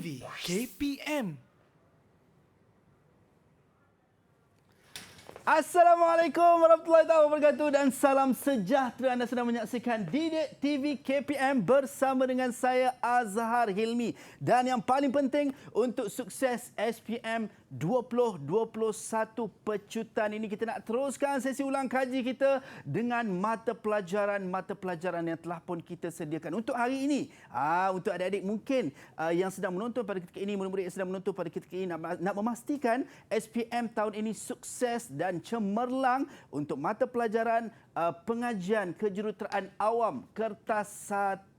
TV KPM. Assalamualaikum warahmatullahi wabarakatuh dan salam sejahtera. Anda sedang menyaksikan Didik TV KPM bersama dengan saya Azhar Hilmi. Dan yang paling penting untuk sukses SPM 2021 pecutan ini, kita nak teruskan sesi ulang kaji kita dengan mata pelajaran yang telah pun kita sediakan untuk hari ini. Untuk adik-adik mungkin yang sedang menonton pada ketika ini, murid-murid yang sedang menonton pada ketika ini nak memastikan SPM tahun ini sukses dan cemerlang untuk mata pelajaran pengajian kejuruteraan awam kertas 1.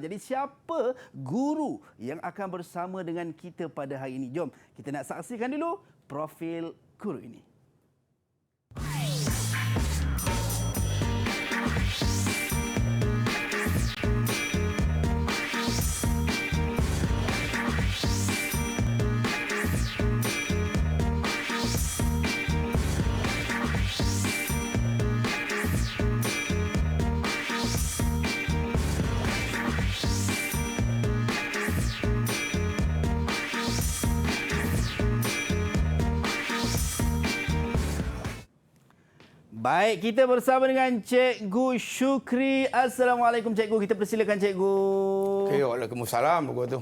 Jadi siapa guru yang akan bersama dengan kita pada hari ini? Jom kita nak saksikan dulu profil guru ini. Baik, kita bersama dengan Cikgu Syukri. Assalamualaikum Cikgu. Kita persilakan Cikgu. Okey, waalaikumsalam begitu.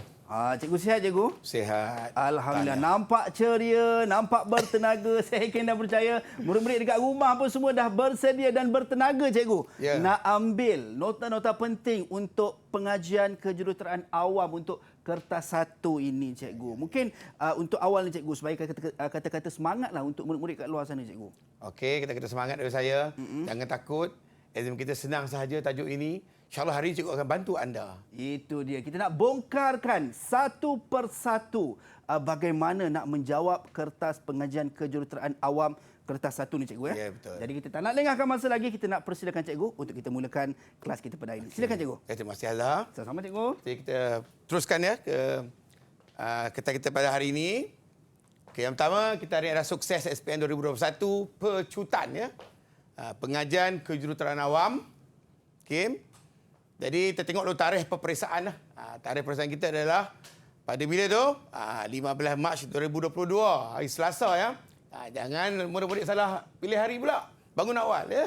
Cikgu sihat Cikgu? Sihat. Alhamdulillah. Nampak ceria, nampak bertenaga. Saya yakin dan percaya murid-murid dekat rumah pun semua dah bersedia dan bertenaga Cikgu. Ya. Nak ambil nota-nota penting untuk pengajian kejuruteraan awam untuk kertas 1 ini Cikgu. Mungkin untuk awal ni Cikgu, supaya kata-kata semangatlah untuk murid-murid kat luar sana Cikgu. Okey, kita semangat dari saya. Jangan takut. Exam kita senang sahaja tajuk ini. InsyaAllah hari ini cikgu akan bantu anda. Itu dia. Kita nak bongkarkan satu persatu bagaimana nak menjawab kertas pengajian kejuruteraan awam kertas 1 ni Cikgu. Ya, betul. Jadi kita tak nak lengahkan masa lagi. Kita nak persilakan Cikgu untuk kita mulakan kelas kita pada hari ini. Silakan Cikgu. Terima kasih Allah. Sama-sama Cikgu. Jadi kita teruskan ya ke kertas kita pada hari ini. Okay, yang pertama kita hari adalah sukses SPM 2021 pecutan ya. Pengajian kejuruteraan awam. Okey. Jadi kita tengok dulu tarikh peperiksaan lah. Tarikh peperiksaan kita adalah pada bila tu? 15 Mac 2022, hari Selasa ya. Jangan murid-murid salah pilih hari pula. Bangun awal ya.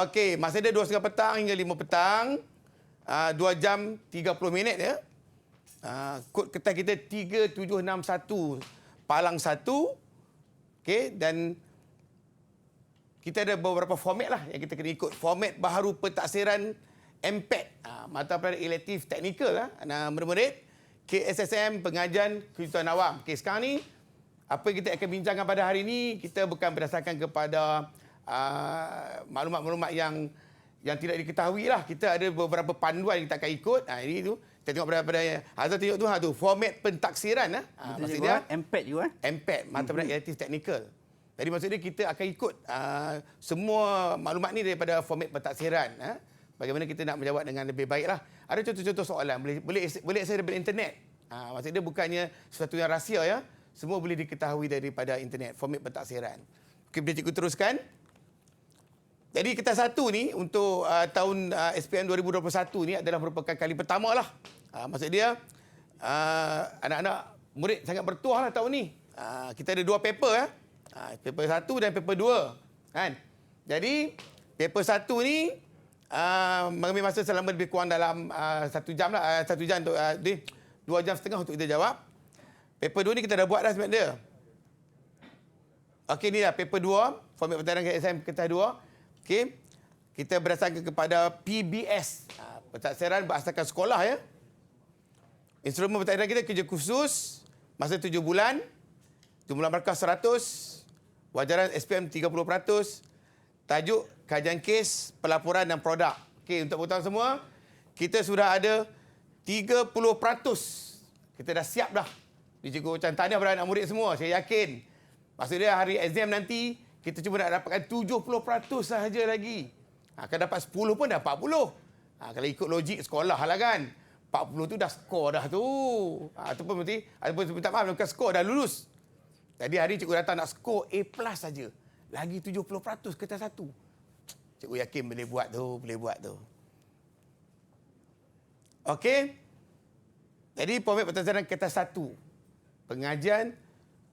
Okey, masa dia 2.30 petang hingga 5 petang. 2 jam 30 minit ya. Kod kertas kita 3761 Palang 1. Okey, dan kita ada beberapa format lah yang kita kena ikut. Format baharu pentaksiran MPET, mata pelajaran elektif teknikal lah. Murid-murid KSSM pengajian kejuruteraan awam. Okey, sekarang ni apa yang kita akan bincangkan pada hari ini, kita bukan berdasarkan kepada maklumat-maklumat yang tidak diketahui lah. Kita ada beberapa panduan yang kita akan ikut. Ini tu kita tengok pada Azhar tengok tu format pentaksiran maksudnya MPET juga. MPET mata pelajaran elektif teknikal. Jadi maksudnya kita akan ikut semua maklumat ni daripada format pentaksiran. Bagaimana kita nak menjawab dengan lebih baiklah. Ada contoh-contoh soalan boleh akses daripada internet. Maksudnya bukannya sesuatu yang rahsia ya. Semua boleh diketahui daripada internet, format pentaksiran. Okey, boleh cikgu teruskan. Jadi kertas 1 ni untuk tahun SPM 2021 ni adalah merupakan kali pertama lah. Maksud dia anak-anak murid sangat bertuah lah tahun ni. Kita ada 2 paper ya. Paper 1 dan paper 2. Kan? Jadi paper 1 ni mengambil masa selama lebih kurang dalam 1 jam lah. 1 jam untuk 2 jam setengah untuk kita jawab. Paper 2 ni kita dah buat dah sebenarnya. Okey, ni lah paper 2. Format pentaksiran KSM kertas 2. Okey. Kita berdasarkan kepada PBS. Pentaksiran berasaskan sekolah ya. Instrumen pentaksiran kita kerja khusus. Masa 7 bulan. Jumlah markah 100. Wajaran SPM 30%. Tajuk kajian kes, pelaporan dan produk. Okey, untuk pengetahuan semua, kita sudah ada 30%. Kita dah siap dah. Cikgu ucapkan tahniah kepada anak murid semua. Saya yakin. Maksudnya hari exam nanti, kita cuma nak dapatkan 70% sahaja lagi. Kalau dapat 10 pun dah 40. Kalau ikut logik sekolah lah kan. 40 tu dah skor dah tu. Ataupun minta maaf, bukan skor, dah lulus. Jadi hari cikgu datang nak skor A+ saja. Lagi 70% kertas 1. Cikgu yakin boleh buat tu, boleh buat tu. Okey. Jadi format pentadbiran kertas 1. Pengajian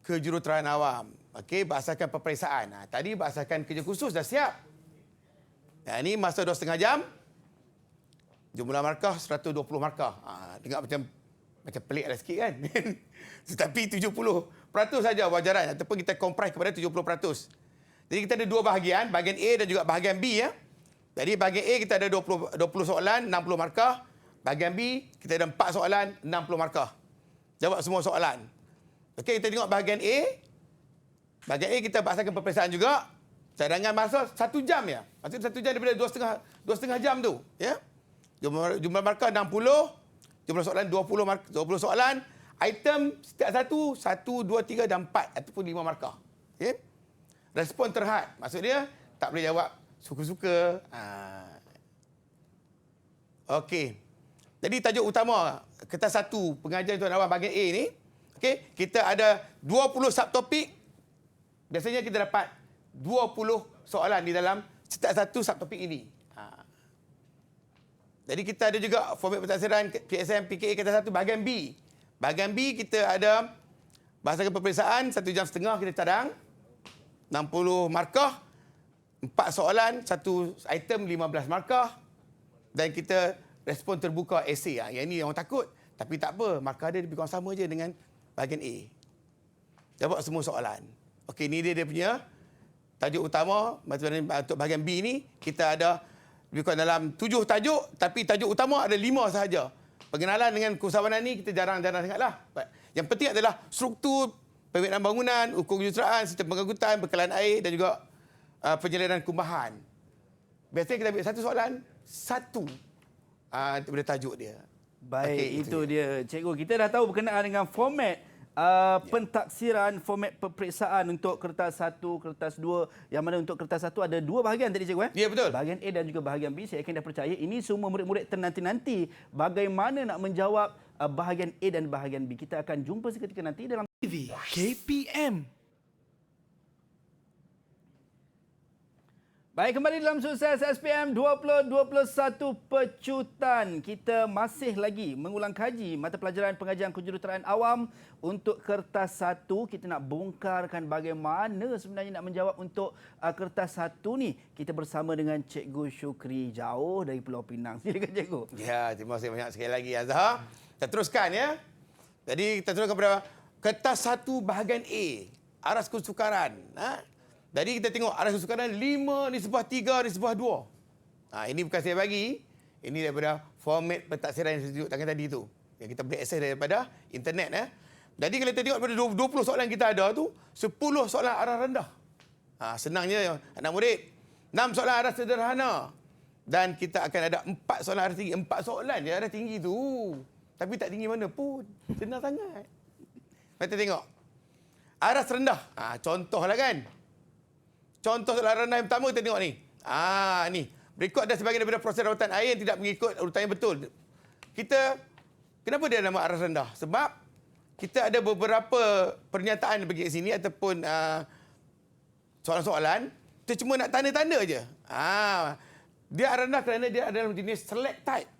kejuruteraan awam. Okey, berdasarkan peperiksaan. Tadi berdasarkan kerja khusus dah siap. Ini masa 2,5 jam. Jumlah markah 120 markah. Tengok macam pelik lah sikit kan. Tetapi 70% saja wajaran ataupun kita comprise kepada 70%. Jadi kita ada dua bahagian, bahagian A dan juga bahagian B ya. Jadi bahagian A kita ada 20 soalan, 60 markah. Bahagian B kita ada 4 soalan, 60 markah. Jawab semua soalan. Okey, kita tengok bahagian A. Bahagian A kita berdasarkan peperiksaan juga. Cadangan masa 1 jam ya. Maksudnya 1 jam daripada 2,5 jam tu, ya. Jumlah markah 60, jumlah soalan 20 soalan. Item setiap satu 1, 2, 3 dan 4 ataupun 5 markah. Okey. Respon terhad. Maksudnya tak boleh jawab suka-suka. Okey. Jadi tajuk utama kertas 1 pengajian tuan awam bahagian A ni, okey, kita ada 20 subtopik. Biasanya kita dapat 20 soalan di dalam setiap satu subtopik ini. Jadi kita ada juga format pentadbiran PSM PKA kertas 1 bahagian B. Bahagian B kita ada berdasarkan peperiksaan 1,5 jam kita cadang 60 markah, 4 soalan, 1 item 15 markah dan kita respon terbuka esei. Yang ini orang takut. Tapi tak apa, markah dia lebih kurang sama je dengan bahagian A. Jawab semua soalan. Okey, ni dia punya tajuk utama. Untuk bahagian B ni kita ada lebih kurang dalam 7 tajuk, tapi tajuk utama ada 5 sahaja. Pengenalan dengan keusahawanan ni kita jarang-jarang sangatlah. Yang penting adalah struktur pembangunan bangunan, ukur kejuruteraan, sistem pengangkutan, bekalan air dan juga penyelidikan kumbahan. Biasanya kita ambil satu soalan, satu daripada tajuk dia. Baik, Okey, itu dia. Cikgu, kita dah tahu berkenaan dengan format pentaksiran, format peperiksaan untuk kertas 1, kertas 2. Yang mana untuk kertas 1 ada 2 bahagian tadi cikgu. Ya, betul. Bahagian A dan juga bahagian B. Saya yakin dah percaya ini semua murid-murid ternanti-nanti bagaimana nak menjawab bahagian A dan bahagian B. Kita akan jumpa seketika nanti dalam TV KPM. Baik, kembali dalam Sukses SPM 2021 Pecutan. Kita masih lagi mengulang kaji mata pelajaran pengajian kejuruteraan awam untuk kertas 1. Kita nak bongkarkan bagaimana sebenarnya nak menjawab untuk kertas 1 ni. Kita bersama dengan Cikgu Syukri jauh dari Pulau Pinang. Silakan cikgu. Ya, terima kasih banyak sekali lagi Azhar. Kita teruskan ya. Jadi kita teruskan kepada kertas 1 bahagian A, aras kesukaran. Jadi kita tengok aras kesukaran 5/3/2. Ini bukan saya bagi. Ini daripada format pentaksiran yang saya tunjukkan tadi tu. Yang kita boleh akses daripada internet. Jadi kalau kita tengok daripada 20 soalan kita ada tu, 10 soalan aras rendah. Senangnya anak murid. 6 soalan aras sederhana. Dan kita akan ada 4 soalan aras tinggi. 4 soalan je aras tinggi tu. Tapi tak tinggi mana pun. Senang sangat. Kita tengok. Aras rendah. Contohlah kan. Contoh soalan rendah yang pertama kita tengok ni. Ni. Berikut ada sebahagian daripada proses rawatan air yang tidak mengikut urutan yang betul. Kenapa dia nama aras rendah? Sebab kita ada beberapa pernyataan bagi kat sini ataupun soalan-soalan. Kita cuma nak tanda-tanda je. Dia aras rendah kerana dia adalah jenis select type.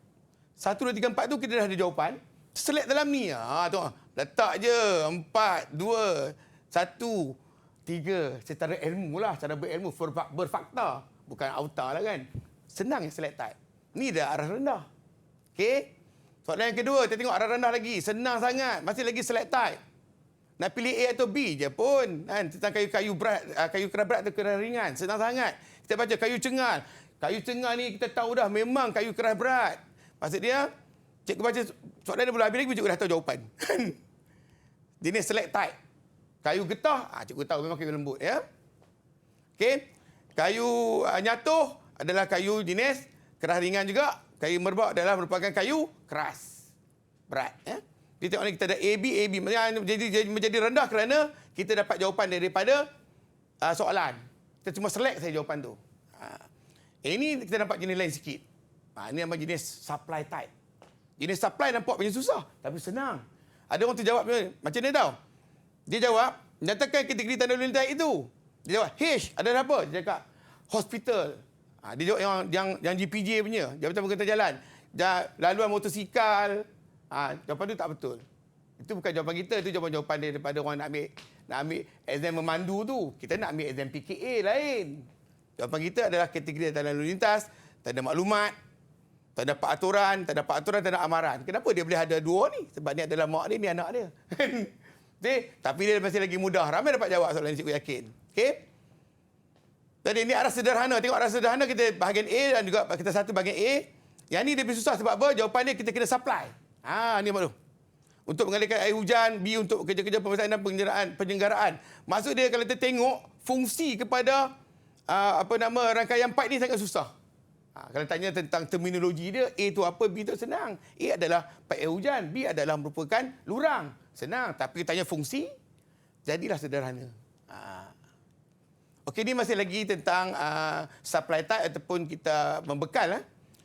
1, 2, 3, 4 tu kita dah ada jawapan. Select dalam ni. Tengok. Letak je. 4, 2, 1, 3. Secara ilmu lah. Cara berilmu. Berfakta. Bukan auta lah kan. Senang yang select type. Ni dah aras rendah. Okey. Soalan yang kedua. Kita tengok aras rendah lagi. Senang sangat. Masih lagi select type. Nak pilih A atau B je pun. Tentang kayu-kayu berat. Kayu keras berat atau keras ringan. Senang sangat. Kita baca kayu cengal. Kayu cengal ni kita tahu dah. Memang kayu keras berat. Maksud dia, cikgu baca soalan dia belum habis lagi, cikgu dah tahu jawapan. Jenis select type. Kayu getah, cikgu tahu memang kayu lembut. Ya. Okey. Kayu nyatuh adalah kayu jenis keras ringan juga. Kayu merbak adalah merupakan kayu keras. Berat. Ya. Jadi tengok ni kita ada AB. Menjadi rendah kerana kita dapat jawapan daripada soalan. Kita cuma select saja jawapan tu. Ini kita nampak jenis lain sikit. Ini nama jenis supply type. Jenis supply nampak punya susah. Tapi senang. Ada orang tu jawab macam ni tau. Dia jawab, nyatakan kategori tanda lalu lintas itu. Dia jawab, H, ada apa? Dia cakap, hospital. Dia jawab yang GPJ punya, Jabatan Pengurusan Jalan. Laluan motosikal, Jawapan tu tak betul. Itu bukan jawapan kita, itu jawapan dia daripada orang nak ambil exam memandu tu. Kita nak ambil exam PKA lain. Jawapan kita adalah kategori tanda lalu lintas, tanda maklumat, tanda peraturan, tanda amaran. Kenapa dia boleh ada dua ni? Sebab ni adalah mak dia, ni anak dia. Tapi dia masih lagi mudah. Ramai dapat jawab soalan ni, cikgu yakin. Okey? Jadi ini arah sederhana. Tengok arah sederhana kita bahagian A dan juga kita satu bahagian A. Yang ni dia lebih susah sebab apa? Jawapan dia kita kena supply. Ni maklum. Untuk mengalirkan air hujan, B untuk kerja-kerja pemeriksaan dan penyelenggaraan. Maksud dia kalau kita tengok fungsi kepada rangkaian pipe ni sangat susah. Kalau tanya tentang terminologi dia, A tu apa, B tu senang. A adalah pipe air hujan, B adalah merupakan lurang. Senang. Tapi tanya fungsi, jadilah sederhana. Okey, ni masih lagi tentang supply type ataupun kita membekal.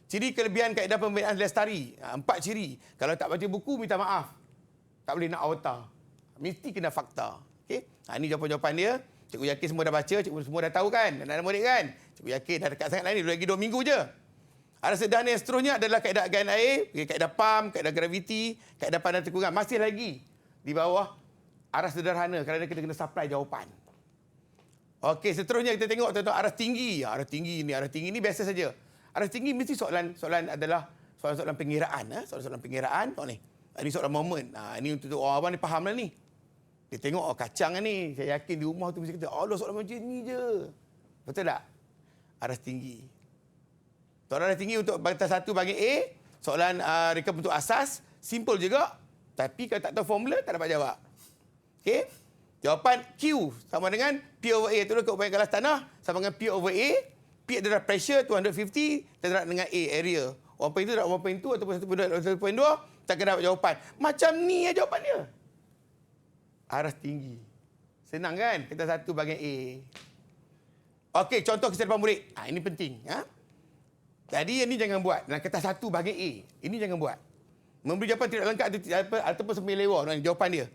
Ciri kelebihan kaedah pembinaan lestari. 4 ciri. Kalau tak baca buku, minta maaf. Tak boleh nak awta. Mesti kena fakta. Okey? Ini jawapan-jawapan dia. Cikgu yakin semua dah baca, cikgu semua dah tahu kan? Anak-anak murid kan? Cikgu yakin dah dekat sangat lah ni. Lagi 2 minggu je. Arah sederhana yang seterusnya adalah kaedah agaan air, kaedah pam, kaedah graviti, kaedah pandan tekungan. Masih lagi di bawah arah sederhana kerana kita kena supply jawapan. Okey, seterusnya kita tengok tentang arah tinggi. Arah tinggi ni biasa saja. Arah tinggi mesti soalan adalah soalan-soalan pengiraan. Soalan-soalan pengiraan. Tengok ni. Ini soalan momen. Ini untuk orang awam ni faham lah ni. Dia tengok, kacang ni. Saya yakin di rumah tu mesti kata, Allah soalan macam ni je. Betul tak? Arah tinggi. Soalan arah tinggi untuk batas 1 bahagian A. Soalan reka bentuk asas. Simple juga. Tapi kalau tak tahu formula, tak dapat jawab. Okey? Jawapan Q sama dengan P over A. Itu keupayaan galas tanah sama dengan P over A. P adalah pressure 250 terhadap dengan A, area. 1.2 darab 1.2 ataupun 1.2 tak kena dapat jawapan. Macam ni ya jawapan dia. Arah tinggi. Senang kan? Kita satu bahagian A. Okey, contoh kisah depan murid. Ini penting. Jadi, ini jangan buat. Dalam kertas satu bahagian A. Ini jangan buat. Memberi jawapan tidak lengkap ataupun semi-lewa. Jawapan dia.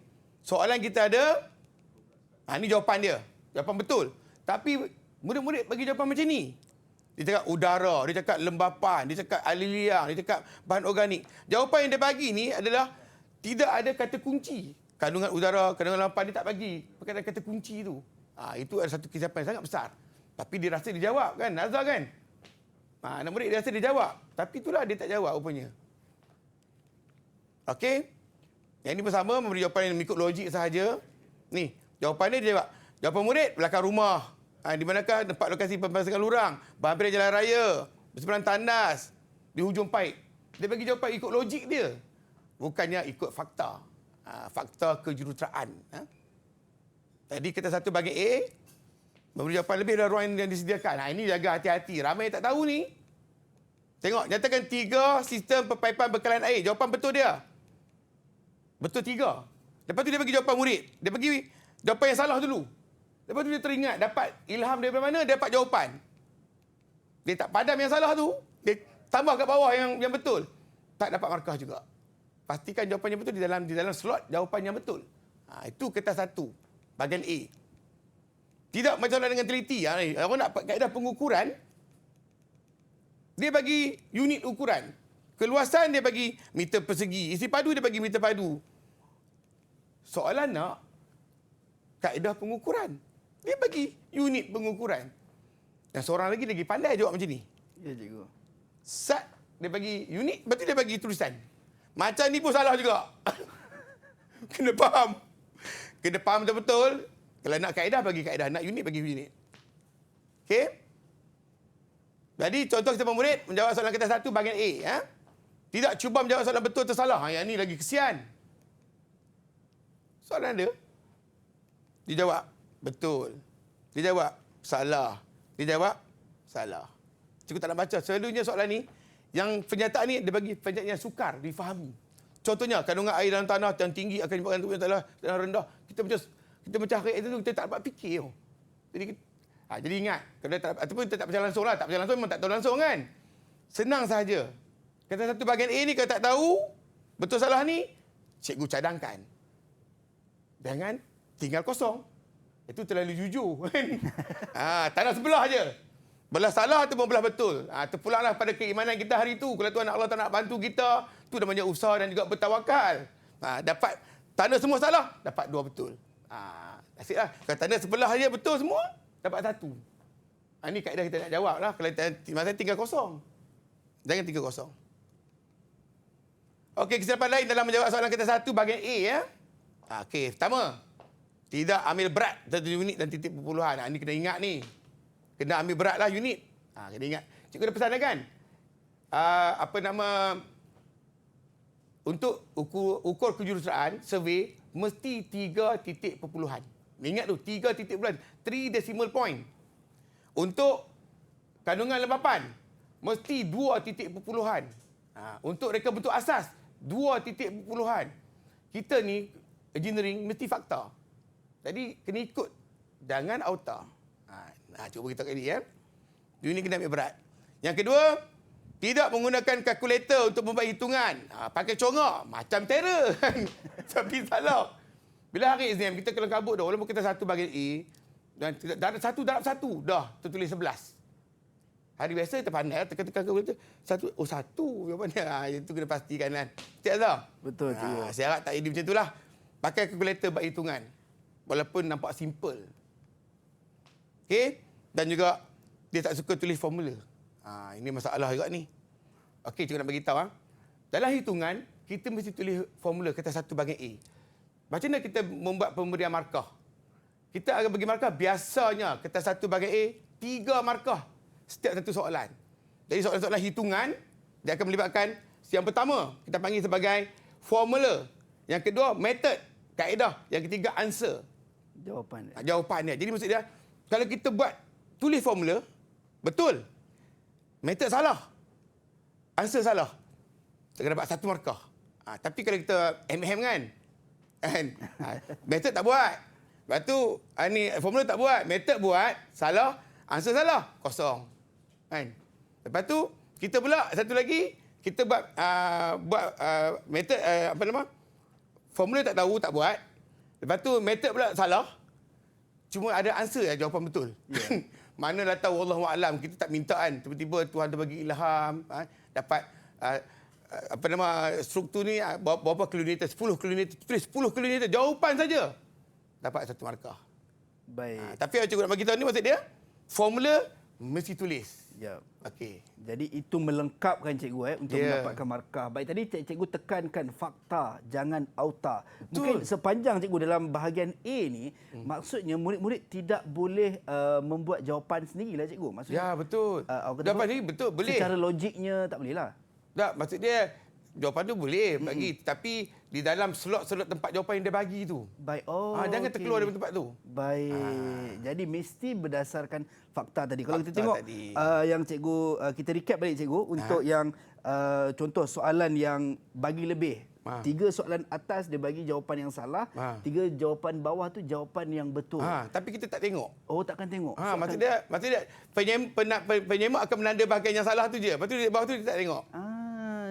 Soalan kita ada. Ini jawapan dia. Jawapan betul. Tapi, murid-murid bagi jawapan macam ni. Dia cakap udara, dia cakap lembapan, dia cakap air liang, dia cakap bahan organik. Jawapan yang dia bagi ni adalah tidak ada kata kunci. Kandungan udara, kandungan lembapan dia tak bagi. Perkataan kata kunci tu. Itu ada satu kesilapan yang sangat besar. Tapi dia rasa dia jawab kan, Nazar kan? Anak murid dia rasa dia jawab. Tapi itulah dia tak jawab rupanya. Okey? Yang ini bersama memberi jawapan yang mengikut logik sahaja. Ni, jawapan dia jawab. Jawapan murid, belakang rumah. Di manakah tempat lokasi pembasakan lurang? Berhampiran jalan raya, berseberang tandas, di hujung paip. Dia bagi jawapan ikut logik dia. Bukannya ikut fakta. Fakta kejuruteraan. Tadi kita satu bagi A, memberi jawapan lebih dari ruang yang disediakan. Ini jaga hati-hati. Ramai yang tak tahu ni. Tengok, nyatakan 3 sistem pepaipan bekalan air. Jawapan betul dia. Betul 3. Lepas tu dia bagi jawapan murid. Dia bagi jawapan yang salah dulu. Lepas tu dia teringat, dapat ilham daripada mana, dia dapat jawapan. Dia tak padam yang salah tu, dia tambah kat bawah yang betul. Tak dapat markah juga. Pastikan jawapan yang betul di dalam slot jawapan yang betul. Itu kertas 1, bahagian A. Tidak macam dengan teliti. Orang nak kaedah pengukuran, dia bagi unit ukuran. Keluasan dia bagi meter persegi. Isi padu dia bagi meter padu. Soalan nak kaedah pengukuran. Dia bagi unit pengukuran. Dan seorang lagi pandai jawab macam ni. Ya, cikgu. Sat, dia bagi unit, berarti dia bagi tulisan. Macam ni pun salah juga. Kena faham. Kena faham betul-betul. Kalau nak kaedah, bagi kaedah. Nak unit, bagi unit. Okey? Jadi, contoh kita murid menjawab soalan kertas 1 bahagian A. Tidak cuba menjawab soalan betul atau salah. Yang ni lagi kesian. Soalan dia. Dia jawab betul. Dia jawab salah. Dia jawab salah. Cikgu tak nak baca. Selalunya soalan ni, yang pernyataan ni dia bagi pernyataan yang sukar, difahami. Contohnya, kandungan air dalam tanah yang tinggi akan menyebabkan tubuh yang tanah rendah. Kita macam hari itu kita tak dapat fikir. Jadi ingat, kalau tak, ataupun kita tak percaya langsung lah. Tak percaya langsung, memang tak tahu langsung kan. Senang sahaja. Kata satu bahagian A ni, kalau tak tahu, betul salah ni, cikgu cadangkan. Jangan tinggal kosong. Itu terlalu jujur. Tanah sebelah je. Belah salah ataupun belah betul. Terpulanglah pada keimanan kita hari itu. Kalau Tuhan Allah tak nak bantu kita, Itu namanya usaha dan juga bertawakal. Dapat tanda semua salah, dapat 2 betul. Asyiklah. Kalau tanda sebelah dia betul semua, dapat 1. Ini kaedah kita nak jawab lah. Kalau masa 3-0. Jangan 3-0. Okey, kesilapan lain dalam menjawab soalan kita 1 bahagian A ya. Okey, pertama. Tidak ambil berat satu unit dan titik perpuluhan. Ini kena ingat ni. Kena ambil beratlah unit. Kena ingat. Cikgu dah pesan kan? Untuk ukur kejuruteraan, survey, mesti 3 titik perpuluhan. Ingat tu, 3 titik perpuluhan. 3 decimal point. Untuk kandungan lembapan, mesti 2 titik perpuluhan. Untuk reka bentuk asas, 2 titik perpuluhan. Kita ni, engineering, mesti fakta. Jadi, kena ikut. Jangan auta. Cuba kita kali ya. Ini kena ambil berat. Yang kedua, tidak menggunakan kalkulator untuk membuat hitungan. Pakai congak. Macam terror. Tapi salah. Bila hari exam, kita kena kabut dah. Walaupun kita 1 bahagian A, dan darab 1 darab 1, dah tertulis 11. Hari biasa kita pandai, tekan-tekan kalkulator. 1, 1. Yang mana? Itu kena pastikan kan. Betul tak? Betul. Saya harap tak jadi macam itulah. Pakai kalkulator buat hitungan. Walaupun nampak simple. Okey? Dan juga dia tak suka tulis formula. Ini masalah juga ni. Okey, cikgu nak bagi tahu. Dalam hitungan, kita mesti tulis formula kata 1 bahagian A. Macam mana kita membuat pemberian markah? Kita akan bagi markah biasanya kata 1 bahagian A, 3 markah setiap satu soalan. Jadi soalan-soalan hitungan, dia akan melibatkan yang pertama, kita panggil sebagai formula. Yang kedua, method, kaedah. Yang ketiga, answer. Jawapan dia. Jadi maksud dia, kalau kita buat tulis formula, betul. Method salah. Answer salah. Kita dapat 1 markah. Tapi kalau kita hem-hem kan, method tak buat. Lepas tu, ni formula tak buat. Method buat, salah. Answer salah, kosong. Kan? Lepas tu, kita pula satu lagi, kita buat method, formula tak tahu, tak buat. Lepas tu, method pula salah. Cuma ada answer, jawapan betul. Yeah. Manalah tahu, Allahu'alam. Kita tak minta kan. Tiba-tiba Tuhan terbagi ilham. Dapat, struktur ni, berapa kilometer? 10 kilometer. Tulis 10 kilometer. Jawapan saja. Dapat 1 markah. Baik. Tapi yang cikgu nak bagi tahu ni maksud dia, formula mesti tulis. Ya. Okey. Jadi itu melengkapkan cikgu untuk mendapatkan markah. Baik, tadi cikgu tekankan fakta, jangan auta. Mungkin sepanjang cikgu dalam bahagian A ni, maksudnya murid-murid tidak boleh membuat jawapan sendirilah cikgu. Maksudnya, ya, betul. Jawapan sendiri betul, boleh. Secara logiknya tak boleh lah. Tak, maksud dia jawapan tu boleh bagi, tapi di dalam slot-slot tempat jawapan yang dia bagi tu. Baik. Jangan terkeluar dari tempat tu. Baik. Jadi mesti berdasarkan fakta tadi. Kalau kita tengok yang cikgu, kita recap balik cikgu untuk yang contoh soalan yang bagi lebih. 3 soalan atas dia bagi jawapan yang salah, 3 jawapan bawah tu jawapan yang betul. Tapi kita tak tengok. Takkan tengok. Maksud dia penyemak akan menanda bahagian yang salah tu je. Lepas tu di bawah tu kita tak tengok.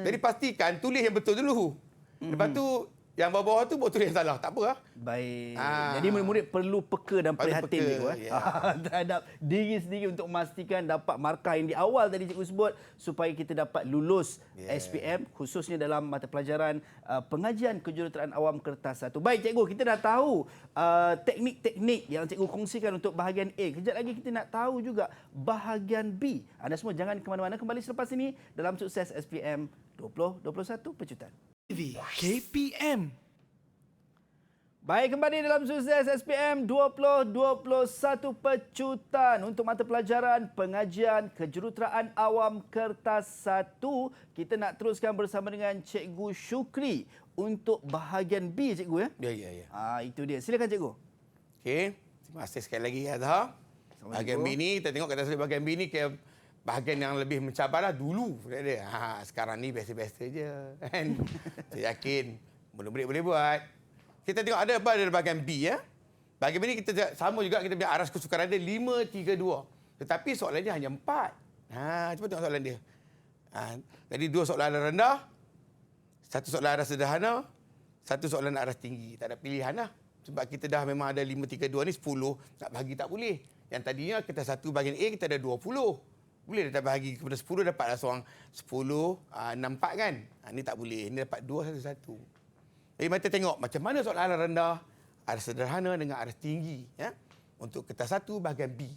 Jadi pastikan tulis yang betul dulu. Lepas tu yang bawah-bawah tu buat tulis yang salah. Tak apa lah. Baik. Jadi murid-murid perlu peka dan prihatin terhadap diri sendiri untuk memastikan dapat markah yang di awal tadi cikgu sebut supaya kita dapat lulus SPM khususnya dalam mata pelajaran pengajian kejuruteraan awam kertas 1. Baik cikgu, kita dah tahu teknik-teknik yang cikgu kongsikan untuk bahagian A. Kejap lagi kita nak tahu juga bahagian B. Anda semua jangan ke mana-mana, kembali selepas ini dalam Sukses SPM 2021 Pecutan. TV KPM. Baik, kembali dalam Sukses SPM 2021 Pecutan untuk mata pelajaran pengajian kejuruteraan awam kertas 1. Kita nak teruskan bersama dengan Cikgu Syukri untuk bahagian B, cikgu ya. Ya. Itu dia. Silakan cikgu. Okey, terima kasih sekali lagi Azhar. Bahagian B ni, kita tengok kata bahagian B ni ke bahagian yang lebih mencabarlah dulu. Sekarang ni biasa-biasa je kan. Saya yakin murid-murid boleh buat. Kita tengok ada apa dalam bahagian B ya. Bahagian B ni kita sama juga, kita punya aras kesukaran dia 5, 3, 2. Tetapi soalan dia hanya 4. Cuba tengok soalan dia. Jadi 2 soalan rendah, 1 soalan aras sederhana, 1 soalan aras tinggi. Tak ada pilihan lah. Sebab kita dah memang ada 5, 3, 2 ni 10. Nak bagi tak boleh. Yang tadinya kita 1 bahagian A kita ada 20. Boleh dia tak bahagi kepada 10, dapatlah seorang 10, 6, 4 kan. Ni tak boleh. Ni dapat 2, 1, 1. Jadi mari kita tengok macam mana soalan aras rendah, aras sederhana dengan aras tinggi. Ya? Untuk kertas 1 bahagian B.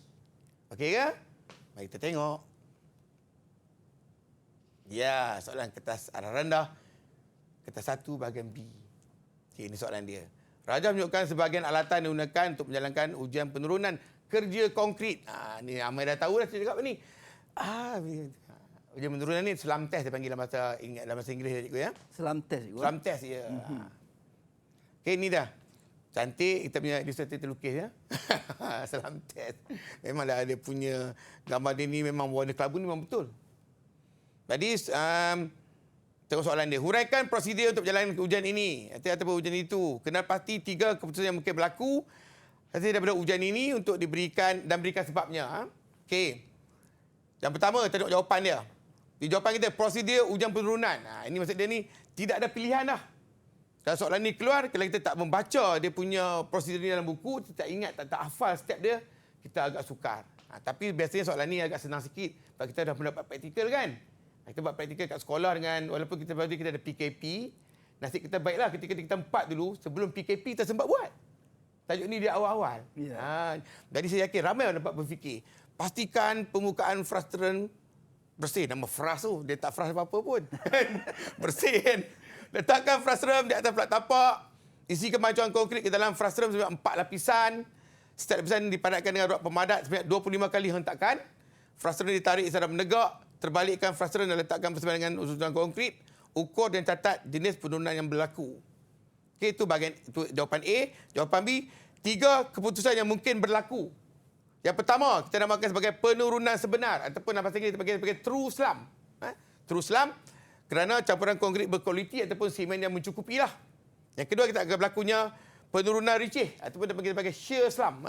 Okey ke? Mari kita tengok. Ya, soalan kertas aras rendah, kertas 1 bahagian B. Okey, ini soalan dia. Raja menunjukkan sebahagian alatan digunakan untuk menjalankan ujian penurunan kerja konkrit. Ni Amai dah tahu dah saya cakap ni. Ujian penurunan ni selam test dia panggil dalam bahasa Inggeris cikgu ya. Selam test cikgu. Selam test ya. Okey, ni dah. Cantik kita punya ilustrator terlukis ya. Selam test. Memanglah dia punya gambar dia ni memang warna kelabu ni memang betul. Jadi tengok soalan dia. Huraikan prosedur untuk berjalan ujian ini ataupun ujian itu. Kenal pasti 3 keputusan yang mungkin berlaku hasil daripada ujian ini untuk diberikan dan berikan sebabnya. Okey. Yang pertama, kita tengok jawapan dia. Di jawapan kita, prosedur ujian penurunan. Ini maksud dia ni, tidak ada pilihan dah. Kalau soalan ni keluar, kalau kita tak membaca dia punya prosedur ni dalam buku, kita tak ingat, tak hafal step dia, kita agak sukar. Tapi biasanya soalan ni agak senang sikit. Sebab kita dah mendapat praktikal kan. Kita buat praktikal kat sekolah dengan, walaupun kita ada PKP, nasib kita baiklah ketika kita 4 dulu, sebelum PKP kita sempat buat. Tajuk ni dia awal-awal. Yeah. Jadi saya yakin ramai orang dapat berfikir. Pastikan permukaan frustran bersih. Nama frust tu, dia tak frust apa-apa pun. Bersih kan. Letakkan frustrum di atas plat tapak. Isi kemajuan konkrit ke dalam frustrum sebanyak 4 lapisan. Setiap lapisan dipadatkan dengan rod pemadat sebanyak 25 kali hentakan. Frustrum ditarik secara menegak. Terbalikkan frustrum dan letakkan bersama dengan usulan konkrit. Ukur dan catat jenis penurunan yang berlaku. Okey, itu bahagian itu jawapan A. Jawapan B, 3 keputusan yang mungkin berlaku. Yang pertama, kita namakan sebagai penurunan sebenar ataupun dalam bahasa Inggeris kita panggil sebagai true slump. True slump kerana campuran konkrit berkualiti ataupun simen yang mencukupi lah. Yang kedua, kita akan berlakunya penurunan ricih ataupun kita panggil sebagai shear slump.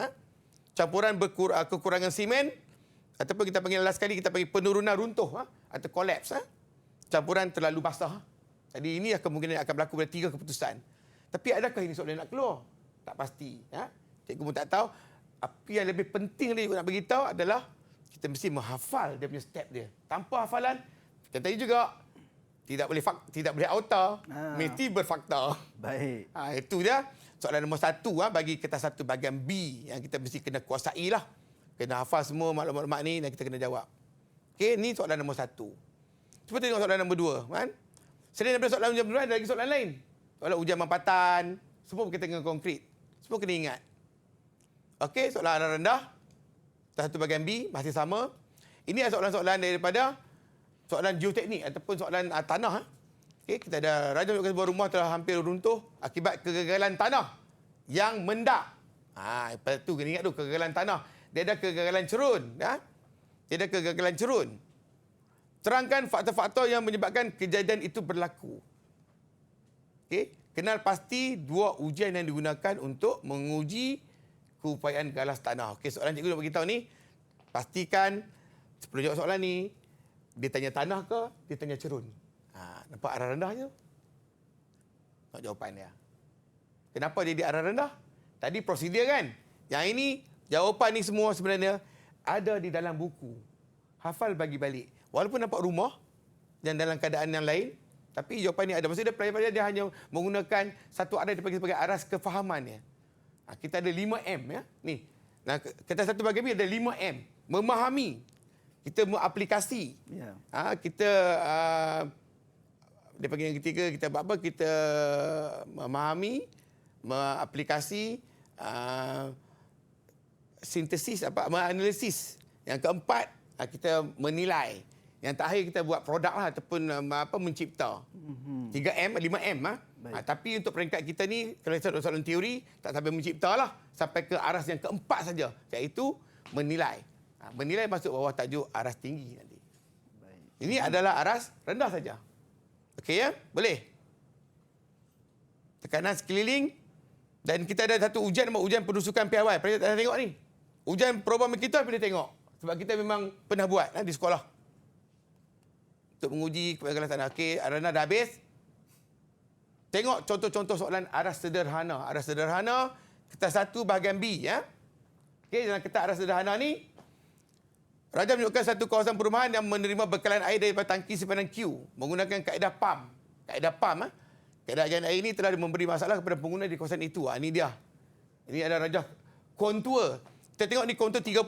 Campuran kekurangan simen ataupun kita panggil last kali kita panggil penurunan runtuh atau collapse. Campuran terlalu basah. Jadi ini kemungkinan akan berlaku pada 3 keputusan. Tapi adakah ini soalan nak keluar? Tak pasti. Cikgu pun tak tahu. Apa yang lebih penting lagi nak beritahu adalah kita mesti menghafal dia punya step dia. Tanpa hafalan, kita tadi juga tidak boleh auta, mesti berfakta. Baik. Itu dia soalan nombor 1 bagi kertas 1 bahagian B yang kita mesti kena kuasai lah. Kena hafal semua maklumat-maklumat ni dan kita kena jawab. Okey, ni soalan nombor 1. Cuba tengok soalan nombor 2 kan. Selain daripada soalan ujian penurunan ada lagi soalan lain. Soalan ujian mampatan, semua berkaitan dengan konkrit. Semua kena ingat. Okey, soalan aras rendah. Satu bahagian B, masih sama. Ini adalah soalan-soalan daripada soalan geoteknik ataupun soalan tanah. Okey, kita ada raja menunjukkan sebuah rumah telah hampir runtuh akibat kegagalan tanah yang mendak. Lepas tu kena ingat tu, kegagalan tanah. Dia ada kegagalan cerun. Dia ada kegagalan cerun. Terangkan faktor-faktor yang menyebabkan kejadian itu berlaku. Okey, kenal pasti 2 ujian yang digunakan untuk menguji keupayaan galas tanah. Okey, soalan cikgu nak beritahu ni, pastikan sebelum jawab soalan ni, dia tanya tanah ke, dia tanya cerun. Nampak arah rendah je? Nak jawapan dia. Kenapa dia di arah rendah? Tadi prosedur kan? Yang ini, jawapan ni semua sebenarnya ada di dalam buku. Hafal bagi balik. Walaupun nampak rumah dan dalam keadaan yang lain, tapi jawapan ni ada. Maksudnya pelajar dia hanya menggunakan satu aras dipanggil sebagai aras kefahamannya. Kita ada 5M ya. Ni. Nah, kertas 1 bahagian B ada 5M. Memahami. Kita mengaplikasi. Yeah. Kita dia panggil yang ketiga kita buat apa? Kita memahami, mengaplikasi, sintesis menganalisis. Yang keempat, kita menilai. Yang terakhir kita buat produk lah ataupun mencipta. 3M, 5M. Tapi untuk peringkat kita ni, kalau soalan teori, tak sampai mencipta lah. Sampai ke aras yang keempat saja, iaitu menilai. Menilai masuk bawah tajuk aras tinggi nanti. Baik. Ini adalah aras rendah saja. Okey ya? Boleh? Tekanan sekeliling. Dan kita ada satu ujian, ujian penusukan piawai. Pernah tengok ni? Ujian perubahan kita pernah tengok. Sebab kita memang pernah buat di sekolah. Untuk menguji kegagalan tanah. Okey, aras rendah dah habis. Tengok contoh-contoh soalan aras sederhana. Aras sederhana, kertas 1 bahagian B. Ya? Okey, dalam kertas aras sederhana ni, Raja menunjukkan satu kawasan perumahan yang menerima bekalan air daripada tangki simpanan Q menggunakan kaedah PAM. Kaedah PAM, kaedah agen air ini telah memberi masalah kepada pengguna di kawasan itu. Ini dia. Ini ada Raja kontur. Kita tengok ni kontur 30,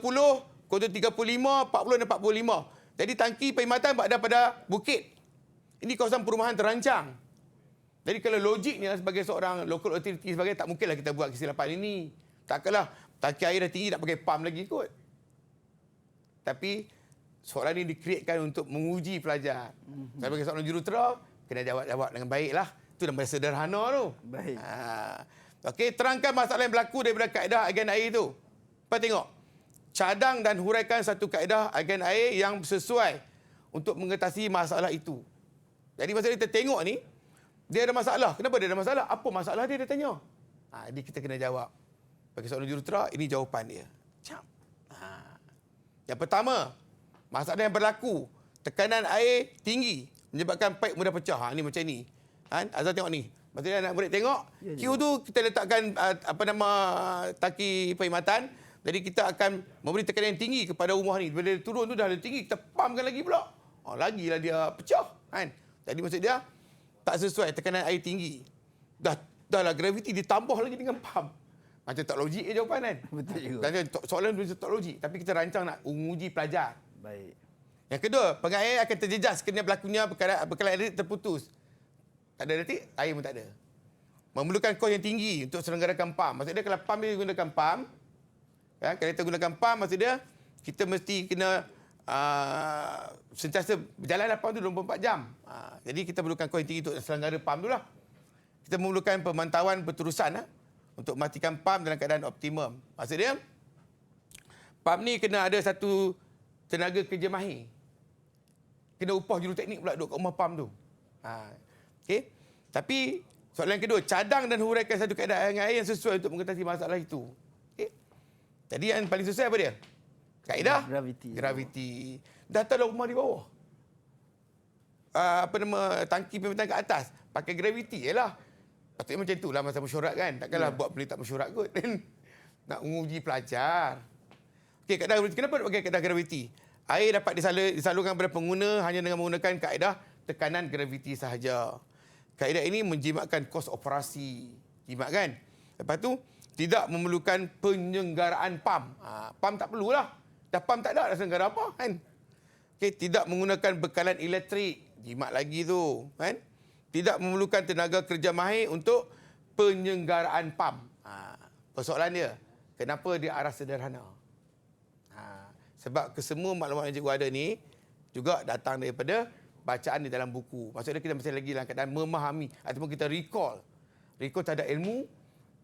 kontur 35, 40 dan 45. Jadi tangki perkhidmatan berada pada bukit. Ini kawasan perumahan terancang. Jadi kalau logiknya sebagai seorang local authority sebagainya, tak mungkinlah kita buat kesilapan ini. Takkanlah tangki air dah tinggi nak pakai PAM lagi kot. Tapi soalan ini dikreatkan untuk menguji pelajar. Saya sebagai seorang jurutera, kena jawab dengan baiklah. Itu namanya sederhana tu. Baik. Okey, terangkan masalah yang berlaku daripada kaedah agen air itu. Apa tengok? Cadang dan huraikan satu kaedah agen air yang sesuai untuk mengatasi masalah itu. Jadi masa kita tengok ni, dia ada masalah. Kenapa dia ada masalah? Apa masalah dia tanya. Jadi kita kena jawab. Bagi seorang jurutera, ini jawapan dia. Macam. Yang pertama, masalah yang berlaku. Tekanan air tinggi menyebabkan paip mudah pecah. Ini macam ni. Azhar tengok ni. Maksudnya anak murid tengok. Q tu kita letakkan tangki perkhidmatan. Jadi kita akan memberi tekanan yang tinggi kepada rumah ni. Bila dia turun tu dah tinggi, kita pumpkan lagi pula. Lagilah dia pecah. Jadi maksud dia, tak sesuai tekanan air tinggi. Dahlah graviti ditambah lagi dengan pump. Macam tak logik jawapan kan? Betul juga. Dan soalan tu tak logik. Tapi kita rancang nak menguji pelajar. Baik. Yang kedua, pengair akan terjejas kerana berlakunya bekalan air terputus. Tak ada detik, air pun tak ada. Memerlukan kos yang tinggi untuk selenggarakan PAM. Maksud dia kalau PAM dia gunakan PAM, kalau kita gunakan PAM, maksud dia kita mesti kena sentiasa berjalan PAM tu 24 jam. Jadi kita perlukan kos yang tinggi untuk selenggara PAM tu lah. Kita memerlukan pemantauan berterusan untuk memastikan PAM dalam keadaan optimum. Maksud dia, PAM ni kena ada satu tenaga kerja mahir. Kena upah juruteknik pula duduk kat rumah PAM tu. Okay. Tapi soalan yang kedua, cadang dan huraikan satu kaedah air yang sesuai untuk mengatasi masalah itu. Okay. Jadi yang paling sesuai apa dia? Kaedah graviti. Dah tahu rumah di bawah. Tangki perkhidmatan kat atas. Pakai graviti je lah. Patutnya macam itulah masa mesyuarat kan. Takkanlah buat benda tak mesyuarat kot. Nak menguji pelajar. Okey, kaedah graviti. Kenapa nak pakai kaedah graviti? Air dapat disalurkan kepada pengguna hanya dengan menggunakan kaedah tekanan graviti sahaja. Kaedah ini menjimatkan kos operasi. Jimat kan? Lepas tu, tidak memerlukan penyelenggaraan PAM. PAM tak perlulah. Dah PAM tak ada, dah selenggara apa kan? Okay, tidak menggunakan bekalan elektrik. Jimat lagi tu. Kan? Tidak memerlukan tenaga kerja mahir untuk penyelenggaraan PAM. Persoalan dia, kenapa dia arah sederhana? Sebab kesemua maklumat yang cikgu ada ni juga datang daripada bacaan di dalam buku. Maksudnya kita mesti lagi dalam keadaan memahami ataupun kita recall terhadap ilmu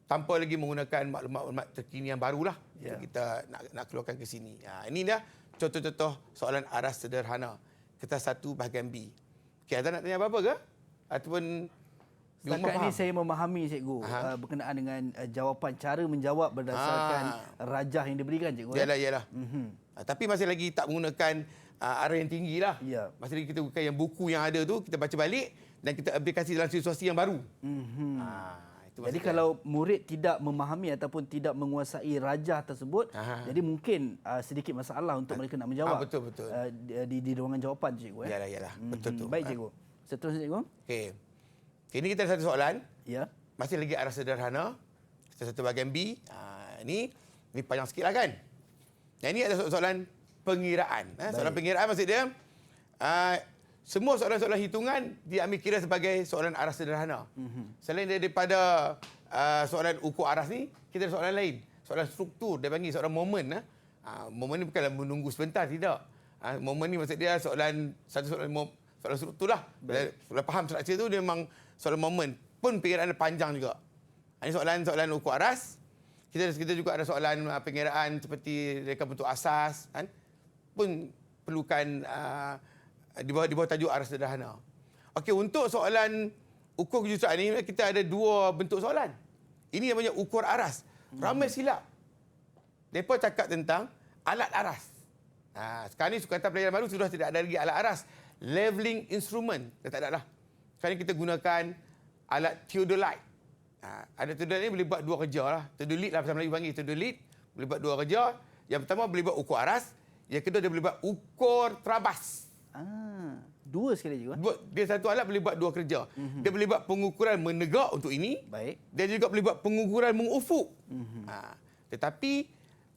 tanpa lagi menggunakan maklumat terkini yang barulah. Kita nak keluarkan ke sini. Ini dah contoh-contoh soalan aras sederhana. Kertas 1 bahagian B. Okey, Azhar nak tanya apa-apa ke? Ataupun Setakat ini saya memahami cikgu berkenaan dengan jawapan, cara menjawab berdasarkan rajah yang diberikan cikgu. Yalah. Tapi masih lagi tak menggunakan arah yang tinggi lah. Masih lagi kita gunakan yang buku yang ada tu, kita baca balik dan kita aplikasi dalam situasi yang baru. Jadi kalau murid tidak memahami ataupun tidak menguasai rajah tersebut, jadi mungkin sedikit masalah untuk mereka nak menjawab. Betul. Di ruangan jawapan cikgu. Yalah. Betul tu. Baik cikgu. Seterusnya cikgu. Okey. Ini kita ada satu soalan. Ya. Masih lagi arah sederhana. Kita satu bahagian B. Ini panjang sikit lah kan. Yang ini ada soalan pengiraan. Soalan pengiraan maksud dia, semua soalan-soalan hitungan diambil kira sebagai soalan arah sederhana. Selain daripada soalan ukur aras ni, kita ada soalan lain. Soalan struktur, dia panggil soalan momen. Momen ni bukanlah menunggu sebentar, tidak. Momen ni maksud dia soalan struktur lah. Bila faham struktur tu, dia memang soalan momen. Pun pengiraan dia panjang juga. Ini soalan ukur aras. Kita juga ada soalan pengiraan seperti reka bentuk asas. Kan? Pun perlukan di bawah tajuk aras sederhana. Okey, untuk soalan ukur kejuruteraan ni, kita ada dua bentuk soalan. Ini namanya ukur aras. Ramai silap. Mereka cakap tentang alat aras. Sekarang ni Sukatan Pelajaran Baru sudah tidak ada lagi alat aras. Leveling instrument. Dah tak ada lah. Sekarang kita gunakan alat theodolite. Ada theodolite ni boleh buat dua kerja lah. Theodolite lah bahasa Melayu panggil theodolite. Boleh buat dua kerja. Yang pertama boleh buat ukur aras. Yang kedua, dia boleh buat ukur terabas. Dua sekali cikgu. Dia satu alat boleh buat dua kerja. Dia boleh buat pengukuran menegak untuk ini. Baik. Dia juga boleh buat pengukuran mengufuk. Tetapi